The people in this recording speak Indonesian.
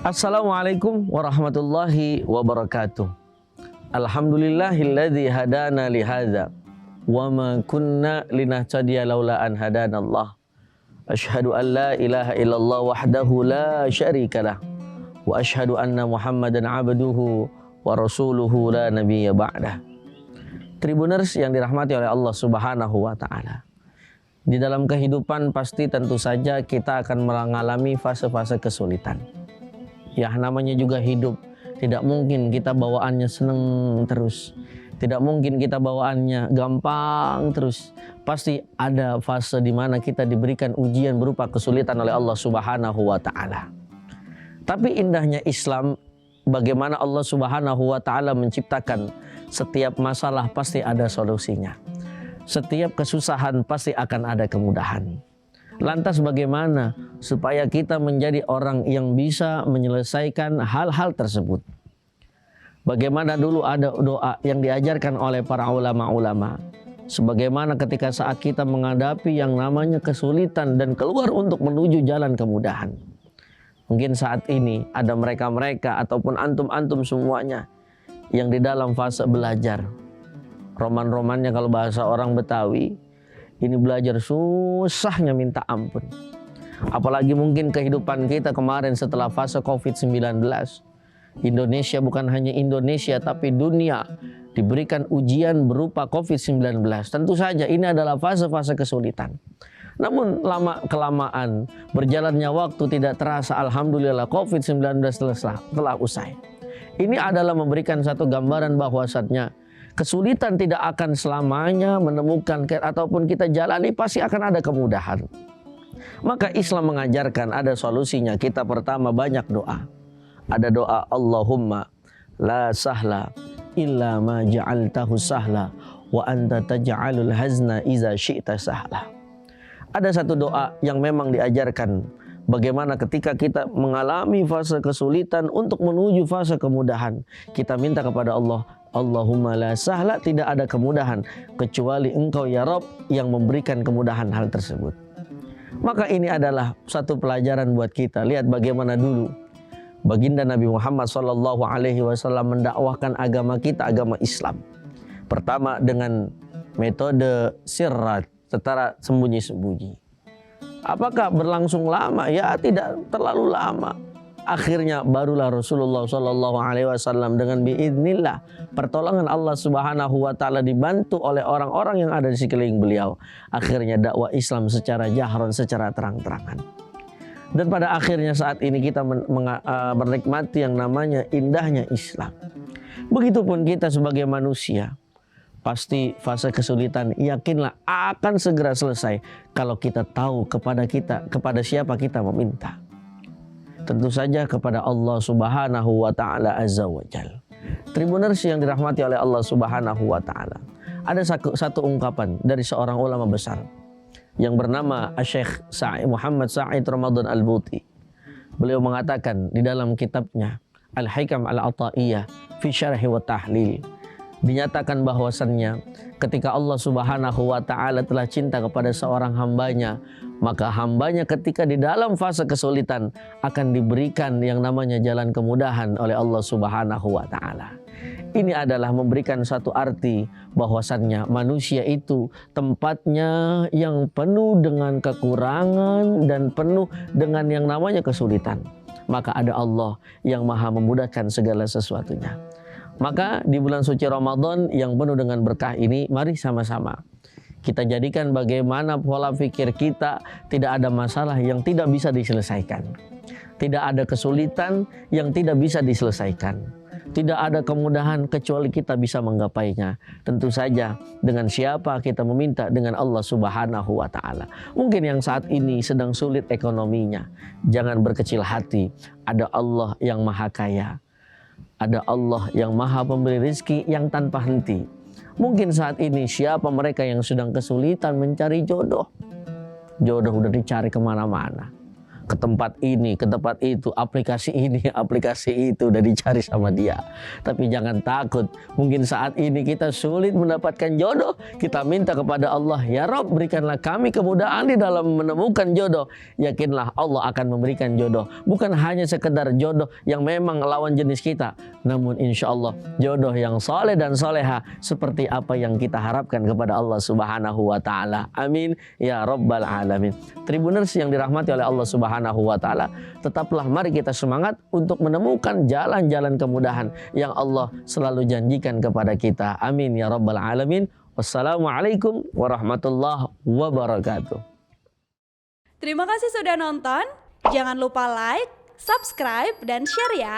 Assalamualaikum warahmatullahi wabarakatuh. Alhamdulillahilladzi hadana lihadza wa ma kunna linahtadiya laula an hadanallah. Asyhadu an la ilaha illallah wahdahu la syarikalah wa asyhadu anna Muhammadan abduhu wa rasuluhu la nabiyya ba'dah. Tribuners yang dirahmati oleh Allah Subhanahu wa taala. Di dalam kehidupan pasti tentu saja kita akan mengalami fase-fase kesulitan. Ya, namanya juga hidup. Tidak mungkin kita bawaannya seneng terus. Tidak mungkin kita bawaannya gampang terus. Pasti ada fase di mana kita diberikan ujian berupa kesulitan oleh Allah Subhanahu wa taala. Tapi indahnya Islam, bagaimana Allah Subhanahu wa taala menciptakan setiap masalah pasti ada solusinya. Setiap kesusahan pasti akan ada kemudahan. Lantas bagaimana supaya kita menjadi orang yang bisa menyelesaikan hal-hal tersebut? Bagaimana dulu ada doa yang diajarkan oleh para ulama-ulama. Sebagaimana ketika saat kita menghadapi yang namanya kesulitan dan keluar untuk menuju jalan kemudahan. Mungkin saat ini ada mereka-mereka ataupun antum-antum semuanya yang di dalam fase belajar. Roman-romannya kalau bahasa orang Betawi, ini belajar susahnya minta ampun. Apalagi mungkin kehidupan kita kemarin setelah fase COVID-19. Indonesia, bukan hanya Indonesia tapi dunia diberikan ujian berupa COVID-19. Tentu saja ini adalah fase-fase kesulitan. Namun lama-kelamaan berjalannya waktu tidak terasa, alhamdulillah COVID-19 telah usai. Ini adalah memberikan satu gambaran bahwasannya kesulitan tidak akan selamanya menemukan ataupun kita jalani, pasti akan ada kemudahan. Maka Islam mengajarkan ada solusinya. Kita pertama banyak doa. Ada doa Allahumma la sahla illa ma ja'altahu sahla wa anta taj'alul hazna iza syi'ta sahla. Ada satu doa yang memang diajarkan bagaimana ketika kita mengalami fase kesulitan untuk menuju fase kemudahan. Kita minta kepada Allah, Allahumma la sahla, tidak ada kemudahan kecuali Engkau ya Rabb yang memberikan kemudahan hal tersebut. Maka ini adalah satu pelajaran buat kita. Lihat bagaimana dulu baginda Nabi Muhammad SAW mendakwahkan agama kita, agama Islam. Pertama dengan metode sirrat, secara sembunyi-sembunyi. Apakah berlangsung lama? Ya, tidak terlalu lama. Akhirnya barulah Rasulullah SAW dengan biidznillah, pertolongan Allah Subhanahu wa taala, dibantu oleh orang-orang yang ada di sekeliling beliau. Akhirnya dakwah Islam secara jahron, secara terang-terangan. Dan pada akhirnya saat ini kita menikmati yang namanya indahnya Islam. Begitupun kita sebagai manusia. Pasti fase kesulitan, yakinlah akan segera selesai kalau kita tahu kepada siapa kita meminta. Tentu saja kepada Allah Subhanahu wa taala azza wa jalla. Tribuners yang dirahmati oleh Allah Subhanahu wa taala. Ada satu ungkapan dari seorang ulama besar yang bernama Syekh Muhammad Sa'id Ramadan Al-Buti. Beliau mengatakan di dalam kitabnya Al-Hikam Al-Ata'iyah fi Syarhi wa Tahlil, dinyatakan bahwasannya ketika Allah Subhanahu wa taala telah cinta kepada seorang hambanya, maka hambanya ketika di dalam fase kesulitan akan diberikan yang namanya jalan kemudahan oleh Allah Subhanahu wa taala. Ini adalah memberikan satu arti bahwasannya manusia itu tempatnya yang penuh dengan kekurangan dan penuh dengan yang namanya kesulitan. Maka ada Allah yang maha memudahkan segala sesuatunya. Maka di bulan suci Ramadan yang penuh dengan berkah ini, mari sama-sama kita jadikan bagaimana pola pikir kita tidak ada masalah yang tidak bisa diselesaikan. Tidak ada kesulitan yang tidak bisa diselesaikan. Tidak ada kemudahan kecuali kita bisa menggapainya. Tentu saja dengan siapa kita meminta? Dengan Allah Subhanahu wa taala. Mungkin yang saat ini sedang sulit ekonominya, jangan berkecil hati. Ada Allah yang maha kaya. Ada Allah yang maha pemberi rizki yang tanpa henti. Mungkin saat ini siapa mereka yang sedang kesulitan mencari jodoh. Jodoh udah dicari kemana-mana. ke tempat ini, ke tempat itu, aplikasi ini, aplikasi itu udah dicari sama dia. Tapi jangan takut, mungkin saat ini kita sulit mendapatkan jodoh, kita minta kepada Allah, ya Rob, berikanlah kami kemudahan di dalam menemukan jodoh. Yakinlah Allah akan memberikan jodoh, bukan hanya sekedar jodoh yang memang lawan jenis kita, namun insya Allah jodoh yang soleh dan soleha seperti apa yang kita harapkan kepada Allah Subhanahu wa Ta'ala. Amin ya Rabbal Alamin. Tribuners yang dirahmati oleh Allah Subhanahu wa Ta'ala, tetaplah mari kita semangat untuk menemukan jalan-jalan kemudahan yang Allah selalu janjikan kepada kita. Amin ya Rabbal Alamin. Wassalamualaikum warahmatullahi wabarakatuh. Terima kasih sudah nonton. Jangan lupa like, subscribe, dan share ya.